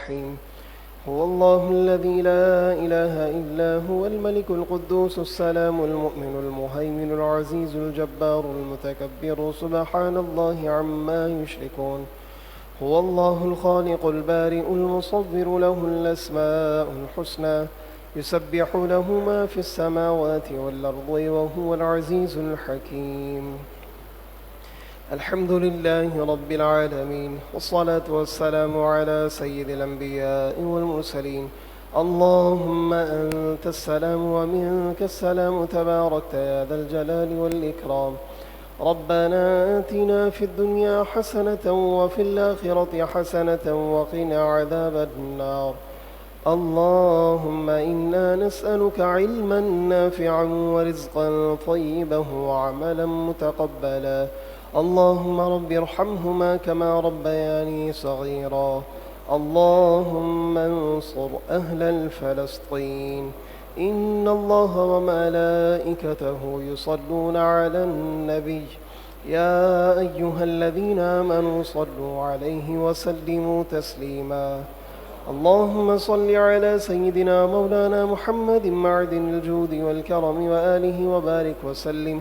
الرحيم. هو الله الذي لا إله إلا هو الملك القدوس السلام المؤمن المهيمن العزيز الجبار المتكبر سبحان الله عما يشركون. هو الله الخالق البارئ المصور له الأسماء الحسنى يسبح له ما في السماوات والأرض وهو العزيز الحكيم. الحمد لله رب العالمين والصلاة والسلام على سيد الأنبياء والمرسلين. اللهم أنت السلام ومنك السلام تباركت يا ذا الجلال والإكرام. ربنا آتنا في الدنيا حسنة وفي الآخرة حسنة وقنا عذاب النار. اللهم إنا نسألك علما نافعا ورزقا طيبا وعملا متقبلا. اللهم رب ارحمهما كما ربياني صغيرا. اللهم انصر أهل فلسطين. إن الله وملائكته يصلون على النبي يا أيها الذين آمنوا صلوا عليه وسلموا تسليما. اللهم صل على سيدنا مولانا محمد معدن الجود والكرم وآله وبارك وسلم.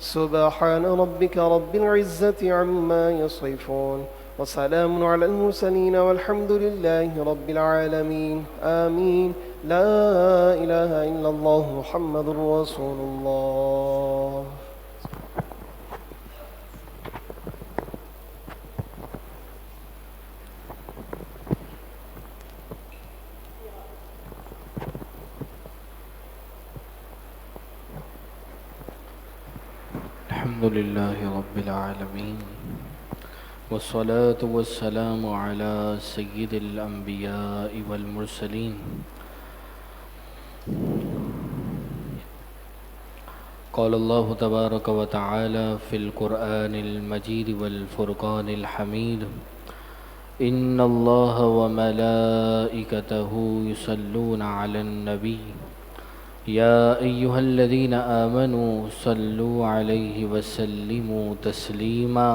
سبحان ربك رب العزة عما يصفون وسلام على المرسلين والحمد لله رب العالمين. آمين. لا إله إلا الله محمد رسول الله. الحمد لله رب العالمين والصلاة والسلام على سيد الأنبياء والمرسلين. قال الله تبارك وتعالى في القرآن المجيد والفرقان الحميد: إن الله وملائكته يصلون على النبي يا أيها الذين آمنوا صلوا عليه وسلموا تسليما.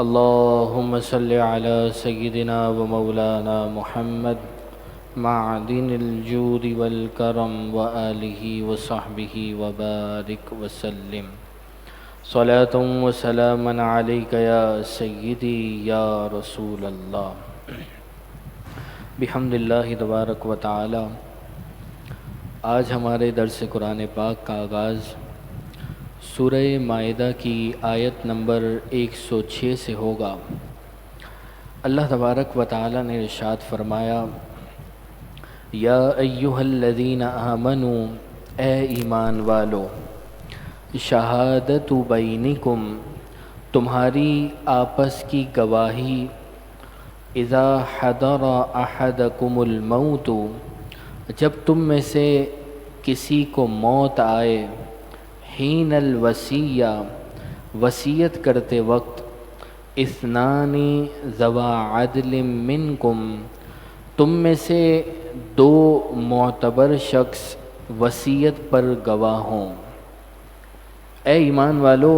اللهم صل على سيدنا ومولانا محمد معدن الجود والكرم وآله وصحبه وبارك وسلم. صلاة وسلاما عليك يا سيدي يا رسول الله. بحمد اللہ تبارک و تعالی آج ہمارے درس قرآن پاک کا آغاز سورہ مائدہ کی آیت نمبر 106 سے ہوگا. اللہ تبارک و تعالی نے ارشاد فرمایا: یا ایہا الذین آمنوا، اے ایمان والو، شہادت بینکم، تمہاری آپس کی گواہی، اذا حضر احدکم الموت، جب تم میں سے کسی کو موت آئے، حین الوصیہ، وصیت کرتے وقت، اثنان ذوا عدل منکم، تم میں سے دو معتبر شخص وصیت پر گواہ ہوں. اے ایمان والو،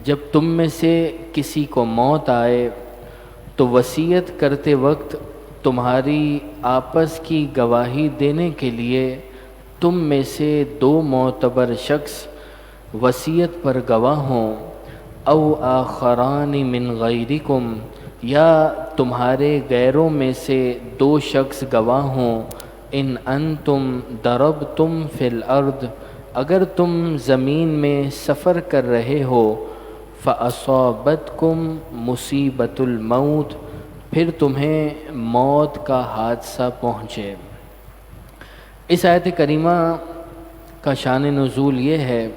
جب تم میں سے کسی کو موت آئے تو وصیت کرتے وقت تمہاری آپس کی گواہی دینے کے لیے تم میں سے دو معتبر شخص وصیت پر گواہ ہوں. او آخران من غیرکم، یا تمہارے غیروں میں سے دو شخص گواہ ہوں. ان انتم ضربتم فی الارض، اگر تم زمین میں سفر کر رہے ہو، فاصابتکم مصیبۃ الموت، پھر تمہیں موت کا حادثہ پہنچے. اس آیت کریمہ کا شان نزول یہ ہے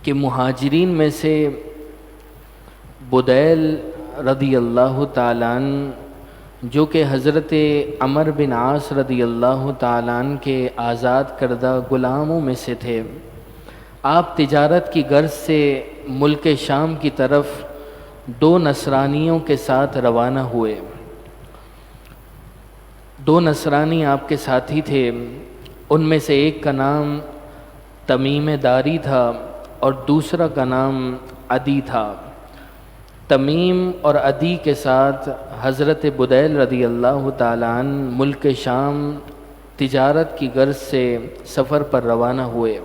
کہ مہاجرین میں سے بدیل رضی اللہ تعالیٰ عنہ، جو کہ حضرت عمر بن عاص رضی اللہ تعالیٰ عنہ کے آزاد کردہ غلاموں میں سے تھے. آپ تجارت کی غرض سے ملک شام کی طرف دو نصرانیوں کے ساتھ روانہ ہوئے. دو نصرانی آپ کے ساتھی تھے. ان میں سے ایک کا نام تمیم داری تھا اور دوسرا کا نام عدی تھا. تمیم اور عدی کے ساتھ حضرت بدیل رضی اللہ تعالیٰ عنہ ملک شام تجارت کی غرض سے سفر پر روانہ ہوئے۔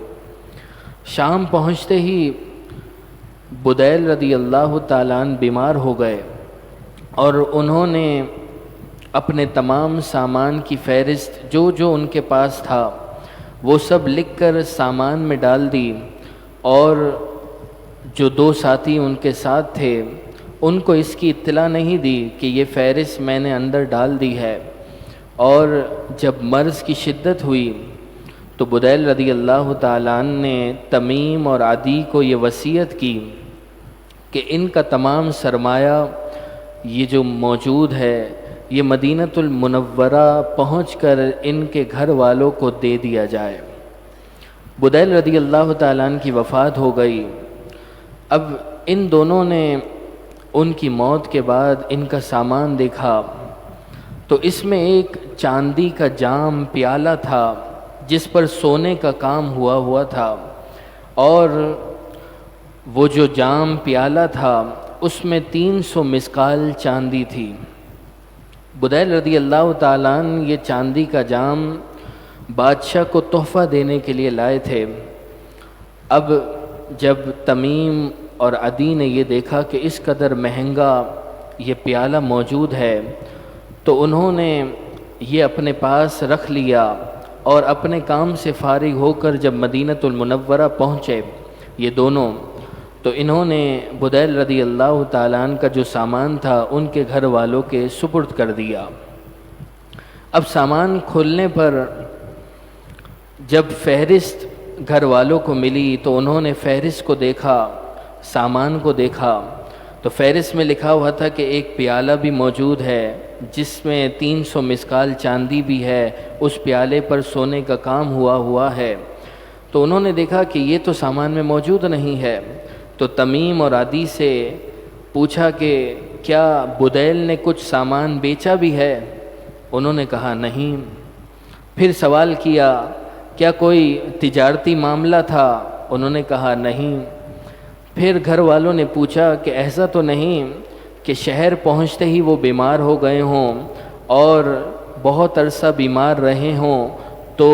شام پہنچتے ہی بدیل رضی اللہ تعالیٰ عنہ بیمار ہو گئے اور انہوں نے اپنے تمام سامان کی فہرست جو جو ان کے پاس تھا وہ سب لکھ کر سامان میں ڈال دی، اور جو دو ساتھی ان کے ساتھ تھے ان کو اس کی اطلاع نہیں دی کہ یہ فہرست میں نے اندر ڈال دی ہے۔ اور جب مرض کی شدت ہوئی تو بدیل رضی اللہ تعالیٰ عنہ نے تمیم اور عدی کو یہ وصیت کی کہ ان کا تمام سرمایہ یہ جو موجود ہے یہ مدینۃ المنورہ پہنچ کر ان کے گھر والوں کو دے دیا جائے۔ بدیل رضی اللہ تعالیٰ عنہ کی وفات ہو گئی۔ اب ان دونوں نے ان کی موت کے بعد ان کا سامان دیکھا تو اس میں ایک چاندی کا جام پیالہ تھا جس پر سونے کا کام ہوا تھا، اور وہ جو جام پیالہ تھا اس میں 300 مسقال چاندی تھی۔ بدیل رضی اللہ تعالیٰ عنہ یہ چاندی کا جام بادشاہ کو تحفہ دینے کے لیے لائے تھے۔ اب جب تمیم اور عدی نے یہ دیکھا کہ اس قدر مہنگا یہ پیالہ موجود ہے تو انہوں نے یہ اپنے پاس رکھ لیا، اور اپنے کام سے فارغ ہو کر جب مدینۃ المنورہ پہنچے یہ دونوں، تو انہوں نے بدیل رضی اللہ تعالیٰ عنہ کا جو سامان تھا ان کے گھر والوں کے سپرد کر دیا۔ اب سامان کھولنے پر جب فہرست گھر والوں کو ملی تو انہوں نے فہرست کو دیکھا، سامان کو دیکھا، تو فہرست میں لکھا ہوا تھا کہ ایک پیالہ بھی موجود ہے جس میں 300 مسقال چاندی بھی ہے، اس پیالے پر سونے کا کام ہوا ہے۔ تو انہوں نے دیکھا کہ یہ تو سامان میں موجود نہیں ہے، تو تمیم اور عدی سے پوچھا کہ کیا بدیل نے کچھ سامان بیچا بھی ہے؟ انہوں نے کہا نہیں۔ پھر سوال کیا کیا کوئی تجارتی معاملہ تھا؟ انہوں نے کہا نہیں۔ پھر گھر والوں نے پوچھا کہ ایسا تو نہیں کہ شہر پہنچتے ہی وہ بیمار ہو گئے ہوں اور بہت عرصہ بیمار رہے ہوں تو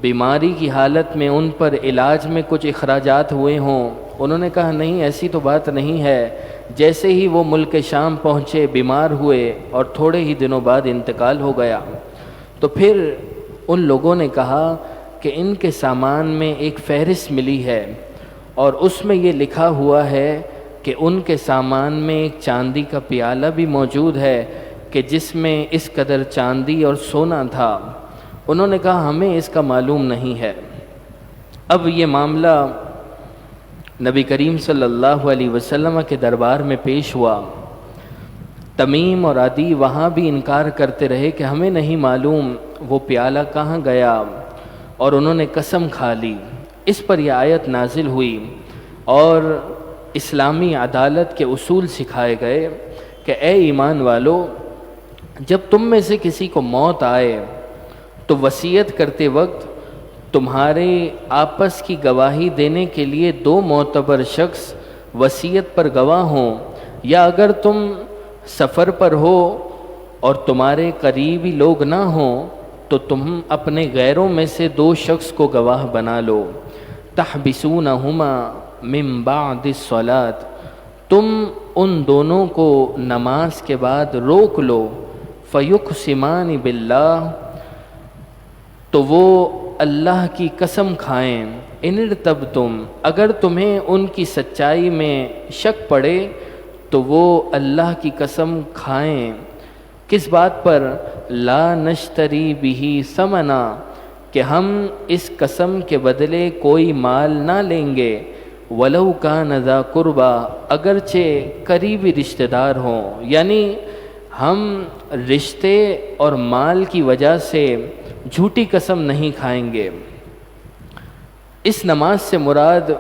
بیماری کی حالت میں ان پر علاج میں کچھ اخراجات ہوئے ہوں؟ انہوں نے کہا نہیں، ایسی تو بات نہیں ہے، جیسے ہی وہ ملک شام پہنچے بیمار ہوئے اور تھوڑے ہی دنوں بعد انتقال ہو گیا۔ تو پھر ان لوگوں نے کہا کہ ان کے سامان میں ایک فہرست ملی ہے اور اس میں یہ لکھا ہوا ہے کہ ان کے سامان میں ایک چاندی کا پیالہ بھی موجود ہے کہ جس میں اس قدر چاندی اور سونا تھا۔ انہوں نے کہا ہمیں اس کا معلوم نہیں ہے۔ اب یہ معاملہ نبی کریم صلی اللہ علیہ وسلم کے دربار میں پیش ہوا۔ تمیم اور عدی وہاں بھی انکار کرتے رہے کہ ہمیں نہیں معلوم وہ پیالہ کہاں گیا، اور انہوں نے قسم کھا لی۔ اس پر یہ آیت نازل ہوئی اور اسلامی عدالت کے اصول سکھائے گئے کہ اے ایمان والو، جب تم میں سے کسی کو موت آئے تو وصیت کرتے وقت تمہارے آپس کی گواہی دینے کے لیے 2 معتبر شخص وصیت پر گواہ ہوں، یا اگر تم سفر پر ہو اور تمہارے قریبی لوگ نہ ہوں تو تم اپنے غیروں میں سے 2 شخص کو گواہ بنا لو۔ تحبسونہما من بعد الصلاۃ، تم ان دونوں کو نماز کے بعد روک لو۔ فیقسمان باللہ، تو وہ اللہ کی قسم کھائیں۔ ان ارتبتم، اگر تمہیں ان کی سچائی میں شک پڑے تو وہ اللہ کی قسم کھائیں۔ کس بات پر؟ لا نشتری بہ ثمنا، کہ ہم اس قسم کے بدلے کوئی مال نہ لیں گے۔ ولو کان ذا قربا، اگرچہ قریبی رشتہ دار ہوں، یعنی ہم رشتے اور مال کی وجہ سے جھوٹی قسم نہیں کھائیں گے۔ اس نماز سے مراد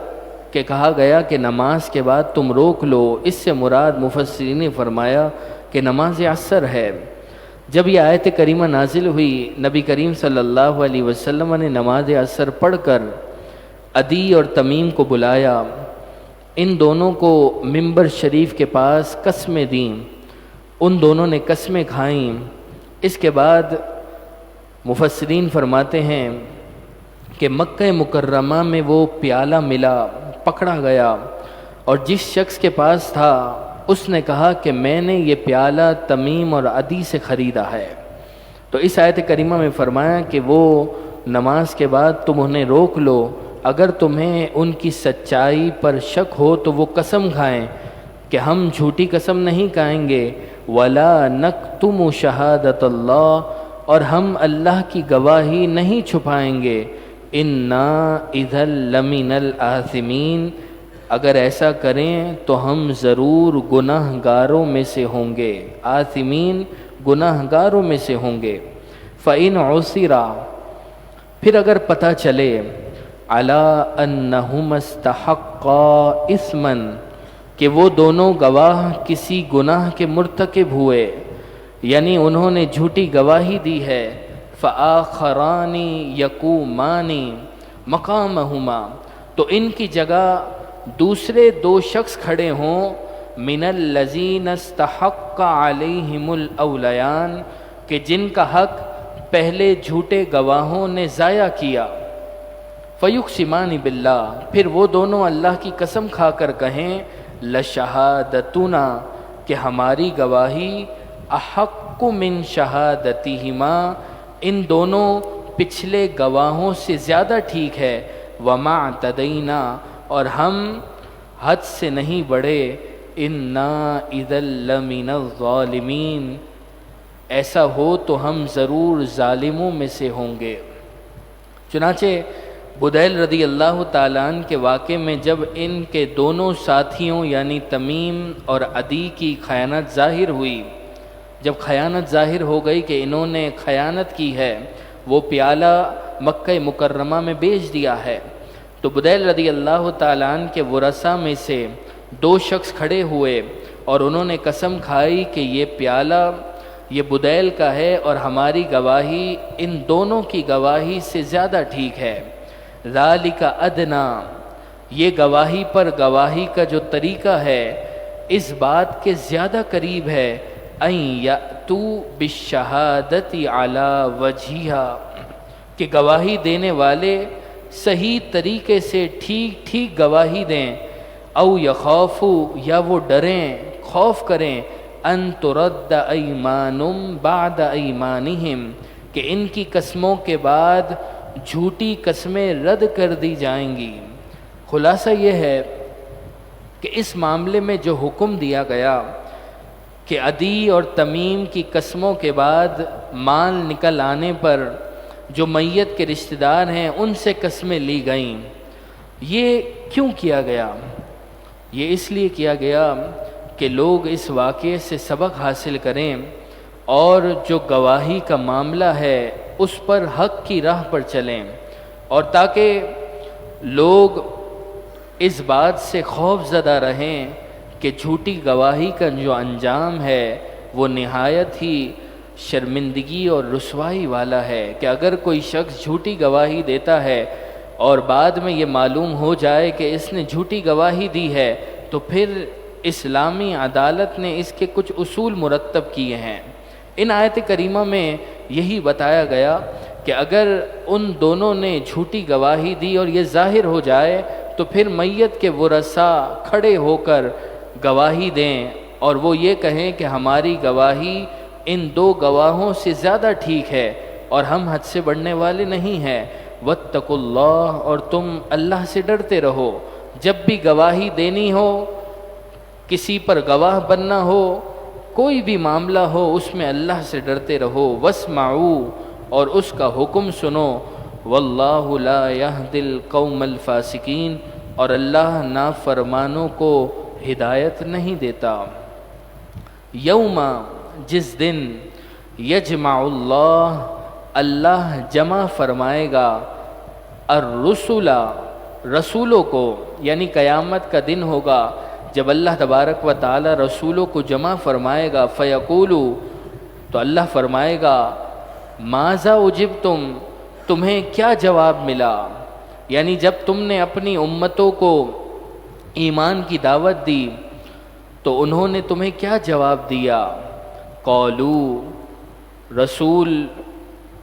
کہ کہا گیا کہ نماز کے بعد تم روک لو، اس سے مراد مفسرین نے فرمایا کہ نماز عصر ہے۔ جب یہ آیت کریمہ نازل ہوئی، نبی کریم صلی اللہ علیہ وسلم نے نماز عصر پڑھ کر عدی اور تمیم کو بلایا ان دونوں کو منبر شریف کے پاس قسمیں دیں، ان دونوں نے قسمیں کھائیں۔ اس کے بعد مفسرین فرماتے ہیں کہ مکہ مکرمہ میں وہ پیالہ ملا، پکڑا گیا، اور جس شخص کے پاس تھا اس نے کہا کہ میں نے یہ پیالہ تمیم اور عدی سے خریدا ہے۔ تو اس آیت کریمہ میں فرمایا کہ وہ نماز کے بعد تم انہیں روک لو، اگر تمہیں ان کی سچائی پر شک ہو تو وہ قسم کھائیں کہ ہم جھوٹی قسم نہیں کھائیں گے، وَلَا نَكْتُمُ شَهَادَةَ اللَّهِ، اور ہم اللہ کی گواہی نہیں چھپائیں گے، إِنَّا إِذًا لَمِنَ الْآثِمِينَ، اگر ایسا کریں تو ہم ضرور گناہ گاروں میں سے ہوں گے، آثمین گناہ گاروں میں سے ہوں گے۔ فَإِنْ عُثِرَ، پھر اگر پتہ چلے، عَلَىٰ أَنَّهُمَا اسْتَحَقَّا إِثْمًا، کہ وہ دونوں گواہ کسی گناہ کے مرتکب ہوئے، یعنی انہوں نے جھوٹی گواہی دی ہے، فَآخَرَانِ يَقُومَانِ مَقَامَهُمَا، تو ان کی جگہ دوسرے دو شخص کھڑے ہوں، من الذین استحق علیہم الاولیان، کہ جن کا حق پہلے جھوٹے گواہوں نے ضائع کیا، فیقسمان باللہ، پھر وہ دونوں اللہ کی قسم کھا کر کہیں، لشہادتنا، کہ ہماری گواہی احق من شہادتہما، ان دونوں پچھلے گواہوں سے زیادہ ٹھیک ہے، وما اعتدینا، اور ہم حد سے نہیں بڑھے، انا اذا لمن الظالمین، ایسا ہو تو ہم ضرور ظالموں میں سے ہوں گے۔ چنانچہ بدیل رضی اللہ تعالیٰ عنہ کے واقعے میں جب ان کے دونوں ساتھیوں یعنی تمیم اور عدی کی خیانت ظاہر ہوئی، جب خیانت ظاہر ہو گئی کہ انہوں نے خیانت کی ہے، وہ پیالہ مکہ مکرمہ میں بیچ دیا ہے، تو بدیل رضی اللہ تعالیٰ عنہ کے ورثاء میں سے دو شخص کھڑے ہوئے اور انہوں نے قسم کھائی کہ یہ پیالہ یہ بدیل کا ہے اور ہماری گواہی ان دونوں کی گواہی سے زیادہ ٹھیک ہے۔ ذالک ادنا، یہ گواہی پر گواہی کا جو طریقہ ہے اس بات کے زیادہ قریب ہے، ان یأتو بالشہادت علی وجہہا، کہ گواہی دینے والے صحیح طریقے سے ٹھیک ٹھیک گواہی دیں، او یخافو، یا وہ ڈریں خوف کریں، ان ترد ایمان بعد ایمانہم، کہ ان کی قسموں کے بعد جھوٹی قسمیں رد کر دی جائیں گی۔ خلاصہ یہ ہے کہ اس معاملے میں جو حکم دیا گیا کہ عدی اور تمیم کی قسموں کے بعد مال نکل آنے پر جو میت کے رشتہ دار ہیں ان سے قسمیں لی گئیں، یہ کیوں کیا گیا؟ یہ اس لیے کیا گیا کہ لوگ اس واقعے سے سبق حاصل کریں اور جو گواہی کا معاملہ ہے اس پر حق کی راہ پر چلیں، اور تاکہ لوگ اس بات سے خوف زدہ رہیں کہ جھوٹی گواہی کا جو انجام ہے وہ نہایت ہی شرمندگی اور رسوائی والا ہے، کہ اگر کوئی شخص جھوٹی گواہی دیتا ہے اور بعد میں یہ معلوم ہو جائے کہ اس نے جھوٹی گواہی دی ہے تو پھر اسلامی عدالت نے اس کے کچھ اصول مرتب کیے ہیں۔ ان آیت کریمہ میں یہی بتایا گیا کہ اگر ان دونوں نے جھوٹی گواہی دی اور یہ ظاہر ہو جائے تو پھر میت کے ورثاء کھڑے ہو کر گواہی دیں اور وہ یہ کہیں کہ ہماری گواہی ان دو گواہوں سے زیادہ ٹھیک ہے اور ہم حد سے بڑھنے والے نہیں ہیں۔ واتقوا اللہ، اور تم اللہ سے ڈرتے رہو، جب بھی گواہی دینی ہو، کسی پر گواہ بننا ہو، کوئی بھی معاملہ ہو، اس میں اللہ سے ڈرتے رہو۔ واسمعوا، اور اس کا حکم سنو۔ واللہ لا یہدی القوم الفاسقین، اور اللہ نافرمانوں کو ہدایت نہیں دیتا۔ یوم، جس دن، یجمع اللہ، اللہ جمع فرمائے گا، الرسل، رسولوں کو، یعنی قیامت کا دن ہوگا جب اللہ تبارک و تعالی رسولوں کو جمع فرمائے گا، فیقولو، تو اللہ فرمائے گا، ماذا اجبتم، تمہیں کیا جواب ملا؟ یعنی جب تم نے اپنی امتوں کو ایمان کی دعوت دی تو انہوں نے تمہیں کیا جواب دیا؟ قولو، رسول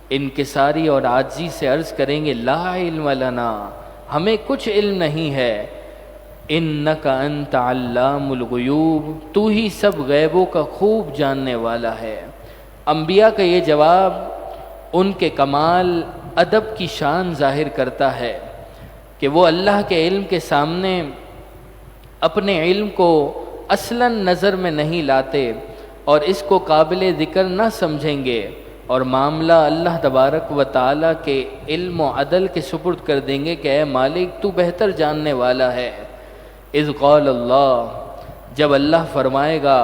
انکساری اور عاجزی سے عرض کریں گے لا علم لنا، ہمیں کچھ علم نہیں ہے، انک انت علام الغیوب، تو ہی سب غیبوں کا خوب جاننے والا ہے۔ انبیاء کا یہ جواب ان کے کمال ادب کی شان ظاہر کرتا ہے کہ وہ اللہ کے علم کے سامنے اپنے علم کو اصلاً نظر میں نہیں لاتے اور اس کو قابل ذکر نہ سمجھیں گے اور معاملہ اللہ تبارک و تعالیٰ کے علم و عدل کے سپرد کر دیں گے کہ اے مالک تو بہتر جاننے والا ہے۔ اذ قال اللہ، جب اللہ فرمائے گا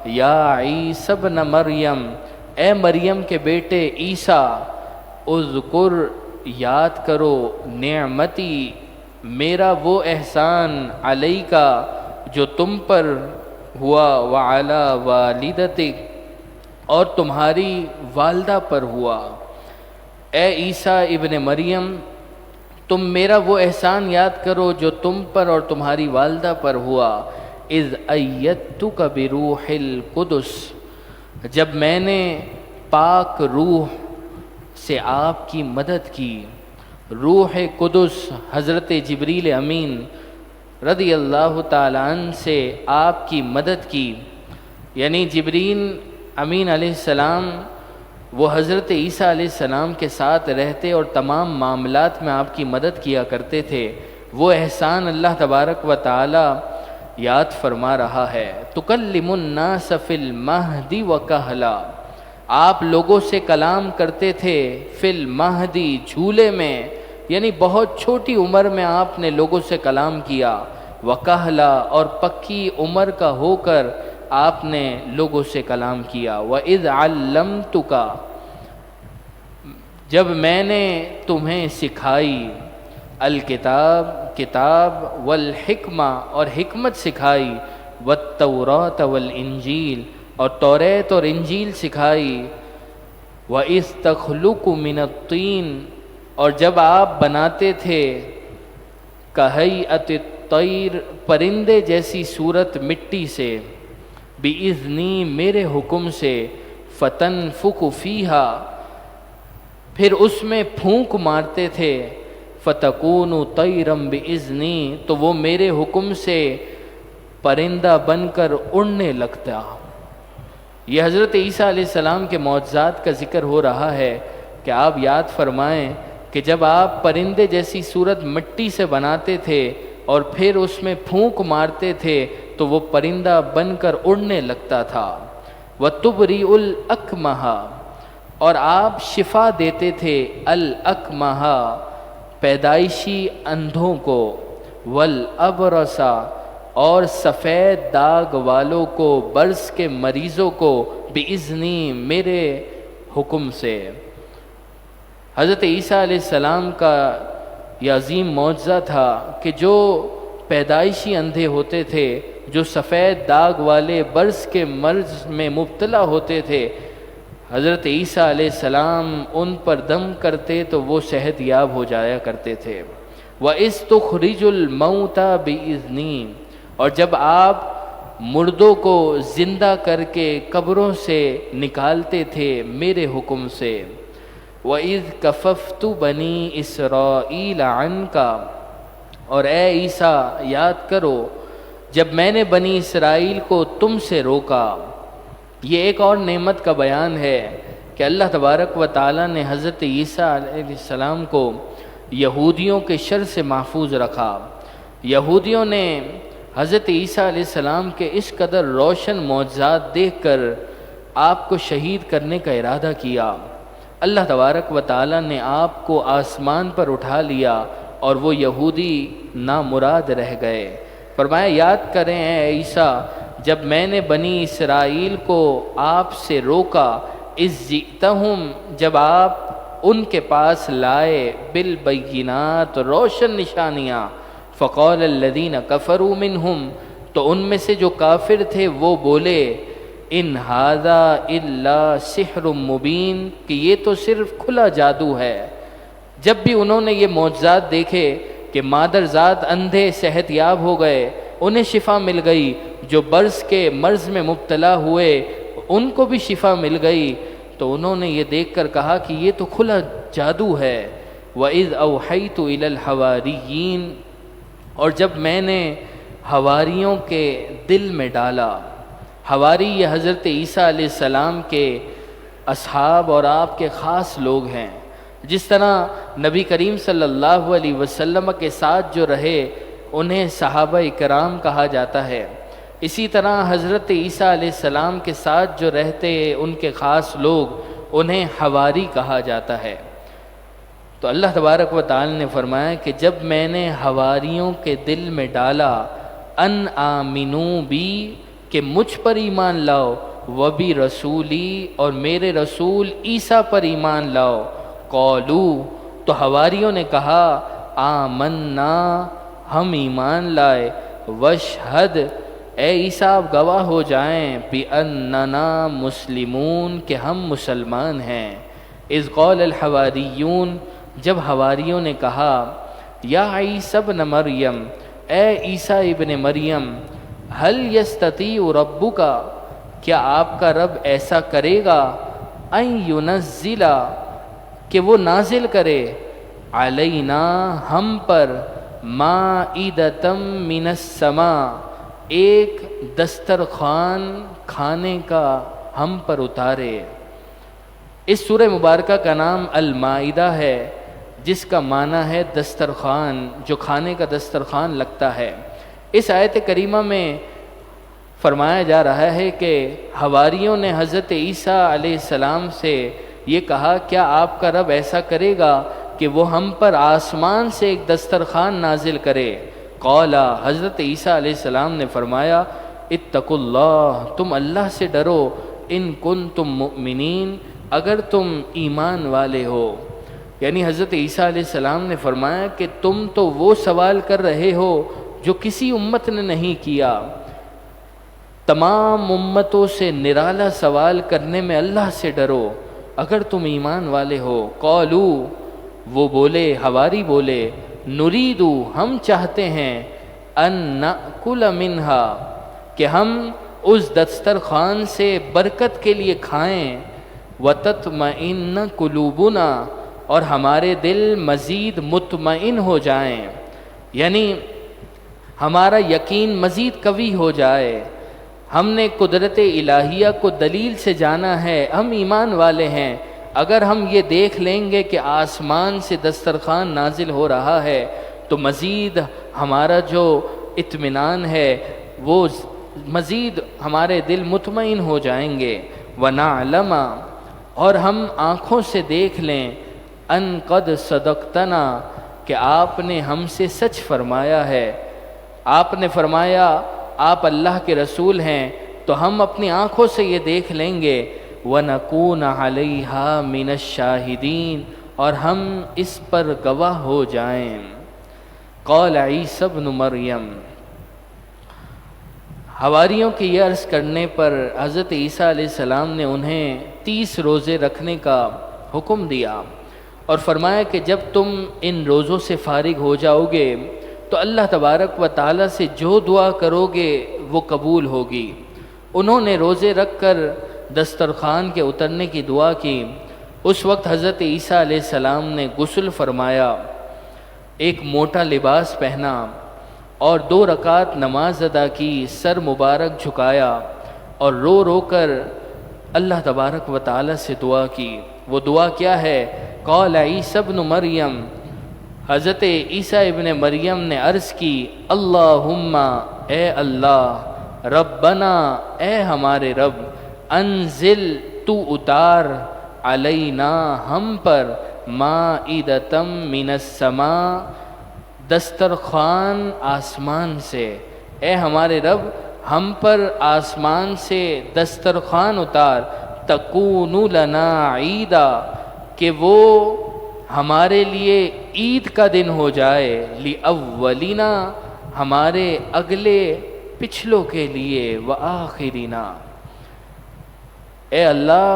یا عیسی ابن مریم، اے مریم کے بیٹے عیسیٰ، اذکر، یاد کرو، نعمتی، میرا وہ احسان، علیکا، جو تم پر ہوا، وعلی والدتک، اور تمہاری والدہ پر ہوا۔ اے عیسیٰ ابن مریم، تم میرا وہ احسان یاد کرو جو تم پر اور تمہاری والدہ پر ہوا۔ اذ ایدتک بروح القدس، جب میں نے پاک روح سے آپ کی مدد کی۔ روح قدس حضرت جبریل امین رضی اللہ تعالیٰ عنہ سے آپ کی مدد کی، یعنی جبریل امین علیہ السلام وہ حضرت عیسیٰ علیہ السلام کے ساتھ رہتے اور تمام معاملات میں آپ کی مدد کیا کرتے تھے۔ وہ احسان اللہ تبارک و تعالی یاد فرما رہا ہے۔ تکلم الناس فی المہدی وکہلا، آپ لوگوں سے کلام کرتے تھے فی المہدی، جھولے میں، یعنی بہت چھوٹی عمر میں آپ نے لوگوں سے کلام کیا، وکہلا، اور پکی عمر کا ہو کر آپ نے لوگوں سے کلام کیا۔ وَإِذْ عَلَّمْتُكَ، جب میں نے تمہیں سکھائی، الکتاب، کتاب، والحکمہ، اور حکمت سکھائی، والتوراۃ والانجیل، اور توریت اور انجیل سکھائی، وَإِذْ تَخْلُقُ مِنَ الطِّينِ، اور جب آپ بناتے تھے کہیئۃ الطیر، پرندے جیسی صورت مٹی سے، بِإِذْنِی، میرے حکم سے، فَتَنْفُخُ فِیہا، پھر اس میں پھونک مارتے تھے، فَتَکُونُ طَیْرًا بِإِذْنِی، تو وہ میرے حکم سے پرندہ بن کر اڑنے لگتا۔ یہ حضرت عیسیٰ علیہ السلام کے معجزات کا ذکر ہو رہا ہے کہ آپ یاد فرمائیں کہ جب آپ پرندے جیسی صورت مٹی سے بناتے تھے اور پھر اس میں پھونک مارتے تھے تو وہ پرندہ بن کر اڑنے لگتا تھا۔ وَتُبْرِئُ الْأَكْمَحَ، اور آپ شفا دیتے تھے، الْأَكْمَحَ، پیدائشی اندھوں کو، وَالْأَبْرَصَ، اور سفید داغ والوں کو، برص کے مریضوں کو، بِإِذْنِی، میرے حکم سے۔ حضرت عیسیٰ علیہ السلام کا یہ عظیم معجزہ تھا کہ جو پیدائشی اندھے ہوتے تھے، جو سفید داغ والے برص کے مرض میں مبتلا ہوتے تھے، حضرت عیسیٰ علیہ السلام ان پر دم کرتے تو وہ صحت یاب ہو جایا کرتے تھے۔ وَإِذْ تُخْرِجُ الْمَوْتَى بِإِذْنِی، اور جب آپ مردوں کو زندہ کر کے قبروں سے نکالتے تھے میرے حکم سے۔ وَإِذْ كَفَفْتُ بَنِي إِسْرَائِيلَ عَنْكَ، اور اے عیسیٰ یاد کرو جب میں نے بنی اسرائیل کو تم سے روکا۔ یہ ایک اور نعمت کا بیان ہے کہ اللہ تبارک و تعالیٰ نے حضرت عیسیٰ علیہ السلام کو یہودیوں کے شر سے محفوظ رکھا۔ یہودیوں نے حضرت عیسیٰ علیہ السلام کے اس قدر روشن معجزات دیکھ کر آپ کو شہید کرنے کا ارادہ کیا۔ اللہ تبارک و تعالیٰ نے آپ کو آسمان پر اٹھا لیا اور وہ یہودی نامراد رہ گئے۔ فرمایا یاد کریں اے عیسیٰ جب میں نے بنی اسرائیل کو آپ سے روکا، اذ جئتہم، جب آپ ان کے پاس لائے، بالبینات، روشن نشانیاں، فقال الذین کفروا منہم، تو ان میں سے جو کافر تھے وہ بولے، ان ھذا الا سحر مبین، کہ یہ تو صرف کھلا جادو ہے۔ جب بھی انہوں نے یہ معجزات دیکھے کہ مادرزاد اندھے صحت یاب ہو گئے، انہیں شفا مل گئی، جو برص کے مرض میں مبتلا ہوئے ان کو بھی شفا مل گئی۔ تو انہوں نے یہ دیکھ کر کہا کہ یہ تو کھلا جادو ہے۔ وَإِذْ أَوْحَيْتُ إِلَى الْحَوَارِيِّينَ، اور جب میں نے حواریوں کے دل میں ڈالا۔ حواری یہ حضرت عیسیٰ علیہ السلام کے اصحاب اور آپ کے خاص لوگ ہیں۔ جس طرح نبی کریم صلی اللہ علیہ وسلم کے ساتھ جو رہے انہیں صحابہ کرام کہا جاتا ہے، اسی طرح حضرت عیسیٰ علیہ السلام کے ساتھ جو رہتے ان کے خاص لوگ انہیں حواری کہا جاتا ہے۔ تو اللہ تبارک و تعالی نے فرمایا کہ جب میں نے حواریوں کے دل میں ڈالا ان آمنو بی، کہ مجھ پر ایمان لاؤ، وبی رسولی، اور میرے رسول عیسیٰ پر ایمان لاؤ، قولو، تو حواریوں نے کہا آمنا، ہم ایمان لائے، وشہد، اے عیسیٰ آپ گواہ ہو جائیں، بِأَنَّنَا مسلمون، کہ ہم مسلمان ہیں۔ اذ قال الحواریون، جب حواریوں نے کہا یا عیسیٰ ابن مریم، اے عیسیٰ ابن مریم، هل یستطیع ربک، کیا آپ کا رب ایسا کرے گا، ان ینزل، کہ وہ نازل کرے، علینا، ہم پر، مائدۃ من السماء، ایک دسترخوان کھانے کا ہم پر اتارے۔ اس سورہ مبارکہ کا نام المائدہ ہے، جس کا معنی ہے دسترخوان، جو کھانے کا دسترخوان لگتا ہے۔ اس آیت کریمہ میں فرمایا جا رہا ہے کہ حواریوں نے حضرت عیسیٰ علیہ السلام سے یہ کہا کیا آپ کا رب ایسا کرے گا کہ وہ ہم پر آسمان سے ایک دسترخوان نازل کرے؟ قولا، حضرت عیسیٰ علیہ السلام نے فرمایا اتقوا اللہ، تم اللہ سے ڈرو، ان کنتم مؤمنین، اگر تم ایمان والے ہو۔ یعنی حضرت عیسیٰ علیہ السلام نے فرمایا کہ تم تو وہ سوال کر رہے ہو جو کسی امت نے نہیں کیا، تمام امتوں سے نرالا سوال کرنے میں اللہ سے ڈرو اگر تم ایمان والے ہو۔ قولو، وہ بولے، حواری بولے، نریدو، ہم چاہتے ہیں، ان نأکل منہا، کہ ہم اس دسترخوان سے برکت کے لیے کھائیں، وتطمئن قلوبنا، اور ہمارے دل مزید مطمئن ہو جائیں، یعنی ہمارا یقین مزید قوی ہو جائے۔ ہم نے قدرت الہیہ کو دلیل سے جانا ہے، ہم ایمان والے ہیں، اگر ہم یہ دیکھ لیں گے کہ آسمان سے دسترخوان نازل ہو رہا ہے تو مزید ہمارا جو اطمینان ہے وہ مزید ہمارے دل مطمئن ہو جائیں گے۔ وَنَعْلَمَ، اور ہم آنکھوں سے دیکھ لیں، ان قد صدقتنا، کہ آپ نے ہم سے سچ فرمایا ہے۔ آپ نے فرمایا آپ اللہ کے رسول ہیں تو ہم اپنی آنکھوں سے یہ دیکھ لیں گے۔ وَنَكُونَ عَلَيْهَا مِنَ الشَّاهِدِينَ، اور ہم اس پر گواہ ہو جائیں۔ قال عیسیٰ ابن مریم، حواریوں کے یہ عرض کرنے پر حضرت عیسیٰ علیہ السلام نے انہیں 30 روزے رکھنے کا حکم دیا اور فرمایا کہ جب تم ان روزوں سے فارغ ہو جاؤ گے تو اللہ تبارک و تعالیٰ سے جو دعا کرو گے وہ قبول ہوگی۔ انہوں نے روزے رکھ کر دسترخوان کے اترنے کی دعا کی۔ اس وقت حضرت عیسیٰ علیہ السلام نے غسل فرمایا، ایک موٹا لباس پہنا اور 2 رکعت نماز ادا کی، سر مبارک جھکایا اور رو رو کر اللہ تبارک و تعالیٰ سے دعا کی۔ وہ دعا کیا ہے؟ قال عیسیٰ ابن مریم، حضرت عیسیٰ ابن مریم نے عرض کی، اللہم، اے اللہ، ربنا، اے ہمارے رب، انزل، تو اتار، علینا، ہم پر، مائدۃ من السماء، دسترخوان آسمان سے، اے ہمارے رب ہم پر آسمان سے دسترخوان اتار، تکون لنا عیدا، کہ وہ ہمارے لیے عید کا دن ہو جائے، لِأَوَّلِنَا، ہمارے اگلے پچھلوں کے لیے، وَآخِرِنَا، اے اللہ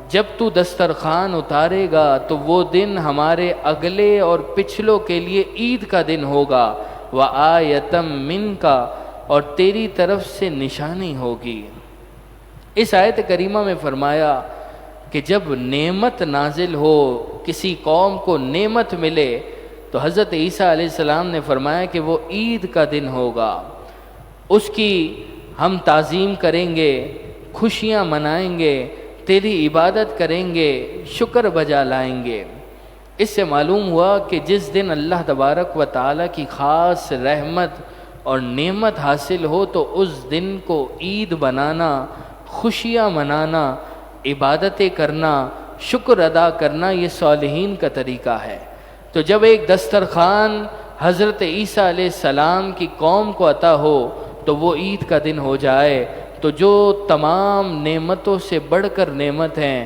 جب تو دسترخوان اتارے گا تو وہ دن ہمارے اگلے اور پچھلوں کے لیے عید کا دن ہوگا، وَآیَةً مِنْکَ، اور تیری طرف سے نشانی ہوگی۔ اس آیت کریمہ میں فرمایا کہ جب نعمت نازل ہو، کسی قوم کو نعمت ملے، تو حضرت عیسیٰ علیہ السلام نے فرمایا کہ وہ عید کا دن ہوگا، اس کی ہم تعظیم کریں گے، خوشیاں منائیں گے، تیری عبادت کریں گے، شکر بجا لائیں گے۔ اس سے معلوم ہوا کہ جس دن اللہ تبارک و تعالیٰ کی خاص رحمت اور نعمت حاصل ہو تو اس دن کو عید بنانا، خوشیاں منانا، عبادتیں کرنا، شکر ادا کرنا، یہ صالحین کا طریقہ ہے۔ تو جب ایک دسترخوان حضرت عیسیٰ علیہ السلام کی قوم کو عطا ہو تو وہ عید کا دن ہو جائے، تو جو تمام نعمتوں سے بڑھ کر نعمت ہیں،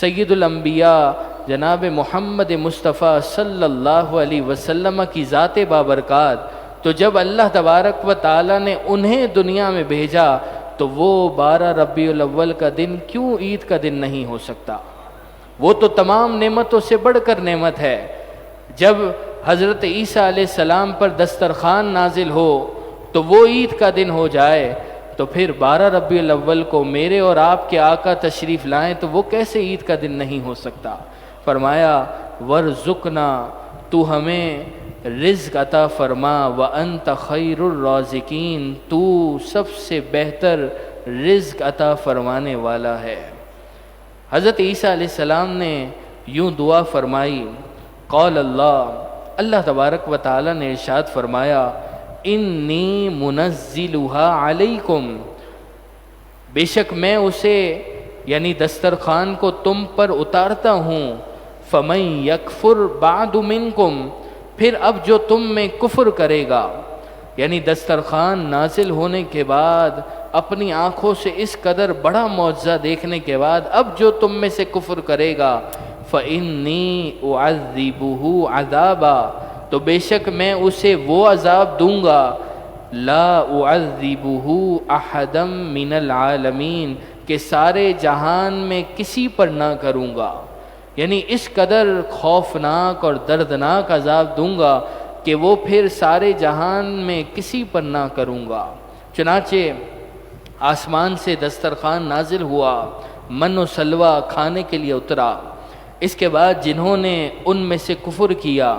سید الانبیاء جناب محمد مصطفیٰ صلی اللہ علیہ وسلم کی ذات بابرکات، تو جب اللہ تبارک و تعالیٰ نے انہیں دنیا میں بھیجا تو وہ 12 ربیع الاول کا دن کیوں عید کا دن نہیں ہو سکتا؟ وہ تو تمام نعمتوں سے بڑھ کر نعمت ہے۔ جب حضرت عیسیٰ علیہ السلام پر دسترخوان نازل ہو تو وہ عید کا دن ہو جائے، تو پھر 12 ربیع الاول کو میرے اور آپ کے آقا تشریف لائیں تو وہ کیسے عید کا دن نہیں ہو سکتا؟ فرمایا ورزقنا، تو ہمیں رزق عطا فرما، وانت خیر الرازقین، تو سب سے بہتر رزق عطا فرمانے والا ہے۔ حضرت عیسیٰ علیہ السلام نے یوں دعا فرمائی، قال اللہ تبارک و تعالیٰ نے ارشاد فرمایا، انی منزلها علیکم، بے شک میں اسے یعنی دسترخوان کو تم پر اتارتا ہوں، فمن یکفر بعد منکم، پھر اب جو تم میں کفر کرے گا، یعنی دسترخوان نازل ہونے کے بعد اپنی آنکھوں سے اس قدر بڑا معجزہ دیکھنے کے بعد اب جو تم میں سے کفر کرے گا، فإنی اعذبہ عذابا، تو بے شک میں اسے وہ عذاب دوں گا، لا اعذبہ احدا من العالمین، کہ سارے جہان میں کسی پر نہ کروں گا، یعنی اس قدر خوفناک اور دردناک عذاب دوں گا کہ وہ پھر سارے جہان میں کسی پر نہ کروں گا۔ چنانچہ آسمان سے دسترخوان نازل ہوا، من و سلوہ کھانے کے لیے اترا، اس کے بعد جنہوں نے ان میں سے کفر کیا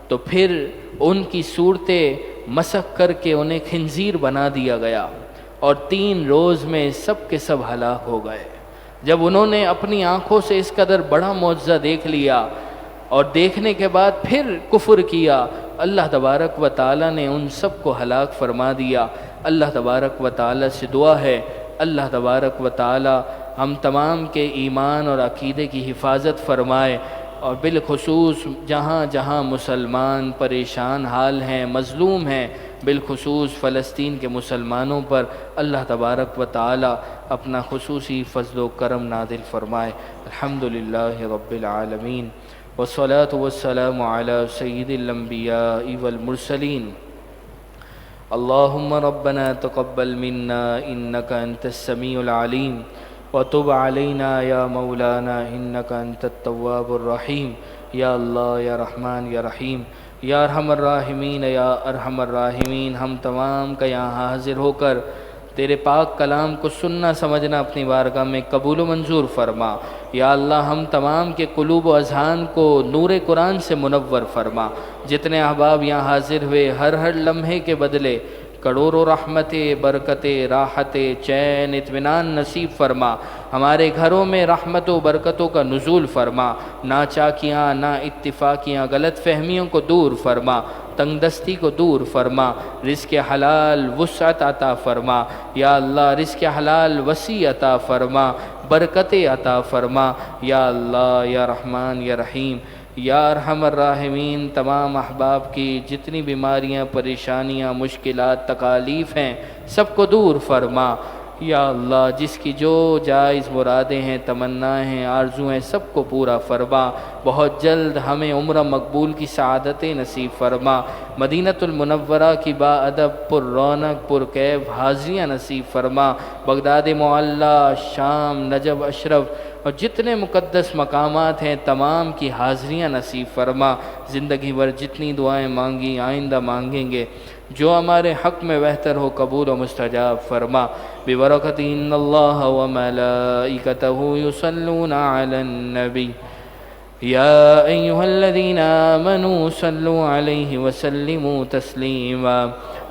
تو پھر ان کی صورتیں مسخ کر کے انہیں خنزیر بنا دیا گیا، اور 3 روز میں سب کے سب ہلاک ہو گئے۔ جب انہوں نے اپنی آنکھوں سے اس قدر بڑا معجزہ دیکھ لیا اور دیکھنے کے بعد پھر کفر کیا، اللہ تبارک و تعالیٰ نے ان سب کو ہلاک فرما دیا۔ اللہ تبارک و تعالیٰ سے دعا ہے، اللہ تبارک و تعالیٰ ہم تمام کے ایمان اور عقیدے کی حفاظت فرمائے، اور بالخصوص جہاں جہاں مسلمان پریشان حال ہیں، مظلوم ہیں، بالخصوص فلسطین کے مسلمانوں پر اللہ تبارک و تعالی اپنا خصوصی فضل و کرم نازل فرمائے۔ الحمدللہ رب العالمین، والصلاة والسلام علی سید الانبیاء والمرسلین۔ اللہم ربنا تقبل منا انک انت السمیع العلیم، وتب علینا یا مولانا انک انت التواب الرحیم۔ یا اللہ، یا رحمان، یا رحیم، یا ارحم الراحمین، یا ارحم الراحمین، ہم تمام کا یہاں حاضر ہو کر تیرے پاک کلام کو سننا سمجھنا اپنی بارگاہ میں قبول و منظور فرما۔ یا اللہ، ہم تمام کے قلوب و اذہان کو نور قرآن سے منور فرما۔ جتنے احباب یہاں حاضر ہوئے، ہر لمحے کے بدلے کروڑوں رحمتیں، برکتیں، راحتیں، چین، اطمینان نصیب فرما۔ ہمارے گھروں میں رحمت و برکتوں کا نزول فرما، ناچاکیاں، نا اتفاقیاں، غلط فہمیوں کو دور فرما، تنگ دستی کو دور فرما، رزق حلال وسعت عطا فرما۔ یا اللہ، رزق حلال وسیع عطا فرما، برکتیں عطا فرما۔ یا اللہ، یا رحمان، یا رحیم، یا ارحم الراحمین، تمام احباب کی جتنی بیماریاں، پریشانیاں، مشکلات، تکالیف ہیں، سب کو دور فرما۔ یا اللہ، جس کی جو جائز مرادیں ہیں، تمنائیں ہیں، آرزو ہیں، سب کو پورا فرما۔ بہت جلد ہمیں عمرہ مقبول کی سعادتیں نصیب فرما۔ مدینۃ المنورہ کی با ادب، پر رونق، پر کیف حاضریاں نصیب فرما۔ بغداد معلیٰ، شام، نجف، اشرف اور جتنے مقدس مقامات ہیں، تمام کی حاضریاں نصیب فرما۔ زندگی بھر جتنی دعائیں مانگی، آئندہ مانگیں گے، جو ہمارے حق میں بہتر ہو قبول و مستجاب فرما ببرکت ان اللہ و ملائکتہ یصلون علی النبی یا ایہا الذین آمنوا صلوا علیہ وسلموا تسلیما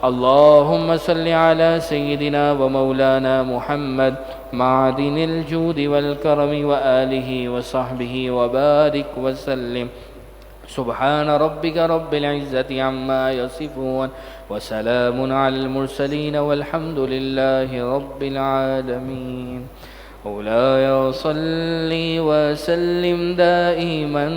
اللہم صل علی سیدنا و مولانا محمد معدن الجود والکرم وآلہ وصحبہ وبارک وسلم سبحان ربك رب العزة عما يصفون وسلام على المرسلين والحمد لله رب العالمين مولاي صل وسلم دائما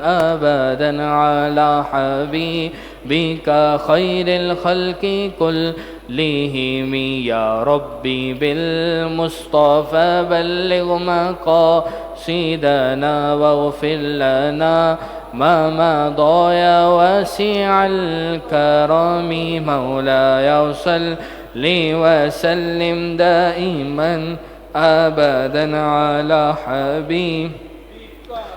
أبدا على حبيبك خير الخلق كلهم يا ربي بالمصطفى بلغ مقاصدنا واغفر لنا ما مضى يا واسع الكرم مولاي صل وسلم دائما أبدا على حبيب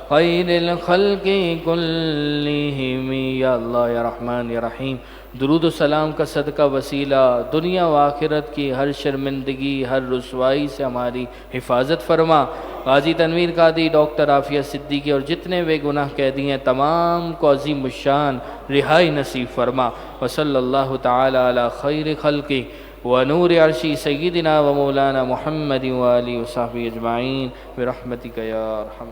خیر الخلق کلہم یا اللہ یا رحمان یا رحیم درود و سلام کا صدقہ وسیلہ دنیا و آخرت کی ہر شرمندگی ہر رسوائی سے ہماری حفاظت فرما غازی تنویر قادری ڈاکٹر عافیہ صدیقی اور جتنے بے گناہ قیدی ہیں تمام کو عظیم الشان رہائی نصیب فرما وصلی اللہ تعالی علی خیر خلقی ونور عرشی سیدنا و مولانا محمد و آلہ و صحبہ اجمعین برحمتک یا ارحم